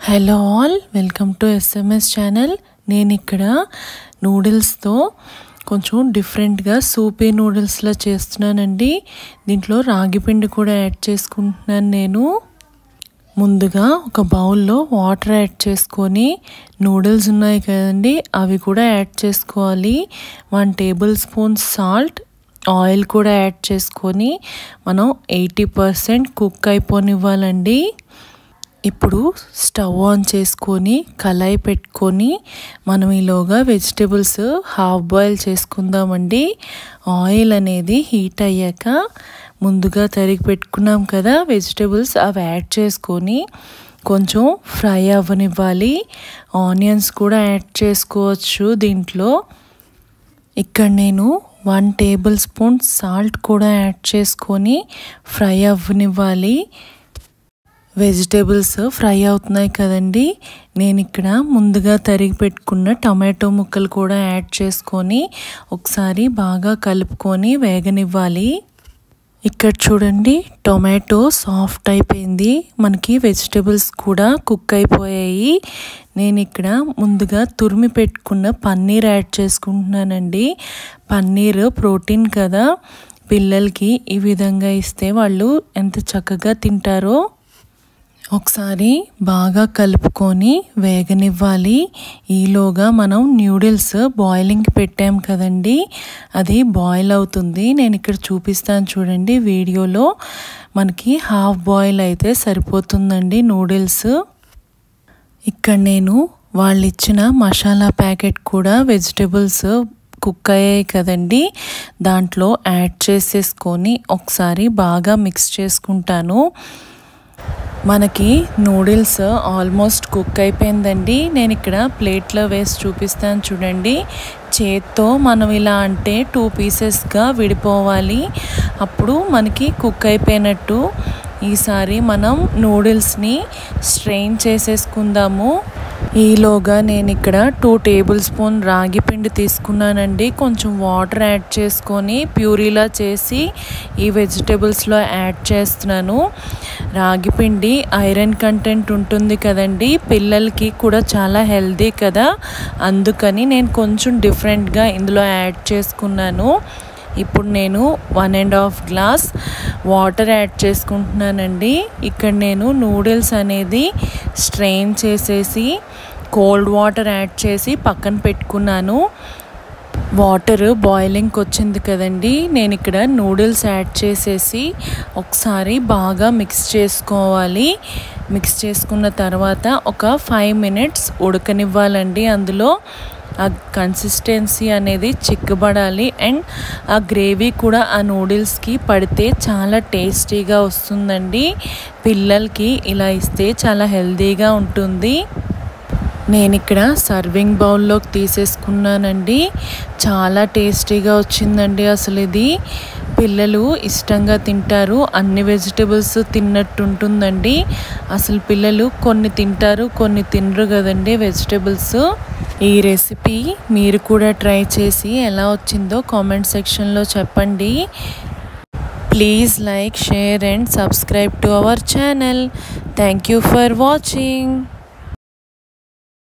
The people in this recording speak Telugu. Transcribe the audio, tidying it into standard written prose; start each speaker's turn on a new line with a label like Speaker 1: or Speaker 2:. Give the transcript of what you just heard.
Speaker 1: Hello all, welcome to SMS channel. నేను ఇక్కడ నూడిల్స్తో కొంచెం డిఫరెంట్గా సూపీ నూడిల్స్లో చేస్తున్నానండి. దీంట్లో రాగి పిండి కూడా యాడ్ చేసుకుంటున్నాను. నేను ముందుగా ఒక బౌల్లో వాటర్ యాడ్ చేసుకొని నూడిల్స్ ఉన్నాయి కదండి, అవి కూడా యాడ్ చేసుకోవాలి. 1 టేబుల్ స్పూన్ సాల్ట్, ఆయిల్ కూడా యాడ్ చేసుకొని మనం 80% కుక్ అయిపోనివ్వాలండి. ఇప్పుడు స్టవ్ ఆన్ చేసుకొని కళాయి పెట్టుకొని మనం ఈలోగా వెజిటేబుల్స్ హాఫ్ బాయిల్ చేసుకుందామండి. ఆయిల్ అనేది హీట్ అయ్యాక ముందుగా తరిగి పెట్టుకున్నాం కదా వెజిటేబుల్స్, అవి యాడ్ చేసుకొని కొంచెం ఫ్రై అవ్వనివ్వాలి. ఆనియన్స్ కూడా యాడ్ చేసుకోవచ్చు దీంట్లో. ఇక్కడ నేను 1 టేబుల్ స్పూన్ సాల్ట్ కూడా యాడ్ చేసుకొని ఫ్రై అవ్వనివ్వాలి. వెజిటేబుల్స్ ఫ్రై అవుతున్నాయి కదండి, నేను ఇక్కడ ముందుగా తరిగి పెట్టుకున్న టమాటో ముక్కలు కూడా యాడ్ చేసుకొని ఒకసారి బాగా కలుపుకొని వేగనివ్వాలి. ఇక్కడ చూడండి, టొమాటో సాఫ్ట్ అయిపోయింది, మనకి వెజిటేబుల్స్ కూడా కుక్ అయిపోయాయి. నేను ఇక్కడ ముందుగా తురిమి పెట్టుకున్న పన్నీర్ యాడ్ చేసుకుంటున్నానండి. పన్నీర్ ప్రోటీన్ కదా, పిల్లలకి ఈ విధంగా ఇస్తే వాళ్ళు ఎంత చక్కగా తింటారో. ఒకసారి బాగా కలుపుకొని వేగనివ్వాలి. ఈలోగా మనం న్యూడిల్స్ బాయిలింగ్కి పెట్టాం కదండి, అది బాయిల్ అవుతుంది. నేను ఇక్కడ చూపిస్తాను చూడండి వీడియోలో. మనకి హాఫ్ బాయిల్ అయితే సరిపోతుందండి నూడిల్స్. ఇక్కడ నేను వాళ్ళు ఇచ్చిన మసాలా ప్యాకెట్ కూడా వెజిటేబుల్స్ కుక్ అయ్యాయి కదండి, దాంట్లో యాడ్ చేసేసుకొని ఒకసారి బాగా మిక్స్ చేసుకుంటాను. మనకి నూడిల్స్ ఆల్మోస్ట్ కుక్ అయిపోయిందండి. నేను ఇక్కడ ప్లేట్లో వేసి చూపిస్తాను చూడండి. చేత్తో మనం ఇలా అంటే 2 పీసెస్గా విడిపోవాలి, అప్పుడు మనకి కుక్ అయిపోయినట్టు. ఈసారి మనం నూడిల్స్ని స్ట్రెయిన్ చేసేసుకుందాము. ఈలోగా నేను ఇక్కడ 2 టేబుల్ స్పూన్ రాగి పిండి తీసుకున్నానండి. కొంచెం వాటర్ యాడ్ చేసుకొని ప్యూరీలా చేసి ఈ వెజిటేబుల్స్లో యాడ్ చేస్తున్నాను. రాగి పిండి ఐరన్ కంటెంట్ ఉంటుంది కదండి, పిల్లలకి కూడా చాలా హెల్దీ కదా, అందుకని నేను కొంచెం డిఫరెంట్గా ఇందులో యాడ్ చేసుకున్నాను. ఇప్పుడు నేను 1.5 గ్లాస్ వాటర్ యాడ్ చేసుకుంటున్నానండి. ఇక్కడ నేను నూడిల్స్ అనేది స్ట్రెయిన్ చేసేసి కోల్డ్ వాటర్ యాడ్ చేసి పక్కన పెట్టుకున్నాను. వాటర్ బాయిలింగ్కి వచ్చింది కదండి, నేను ఇక్కడ నూడిల్స్ యాడ్ చేసేసి ఒకసారి బాగా మిక్స్ చేసుకోవాలి. మిక్స్ చేసుకున్న తర్వాత ఒక 5 మినిట్స్ ఉడకనివ్వాలండి. అందులో ఆ కన్సిస్టెన్సీ అనేది చిక్కబడాలి అండ్ ఆ గ్రేవీ కూడా ఆ నూడిల్స్కి పడితే చాలా టేస్టీగా వస్తుందండి. పిల్లలకి ఇలా ఇస్తే చాలా హెల్తీగా ఉంటుంది. నేను ఇక్కడ సర్వింగ్ బౌల్లోకి తీసేసుకున్నానండి. చాలా టేస్టీగా వచ్చిందండి. అసలు ఇది పిల్లలు ఇష్టంగా తింటారు, అన్ని వెజిటేబుల్స్ తిన్నట్టు ఉంటుందండి. అసలు పిల్లలు కొన్ని తింటారు, కొన్ని తినరు కదండి వెజిటేబుల్స్. ఈ రెసిపీ మీరు కూడా ట్రై చేసి ఎలా వచ్చిందో కామెంట్ సెక్షన్లో చెప్పండి. Please like, share and subscribe to our channel. Thank you for watching.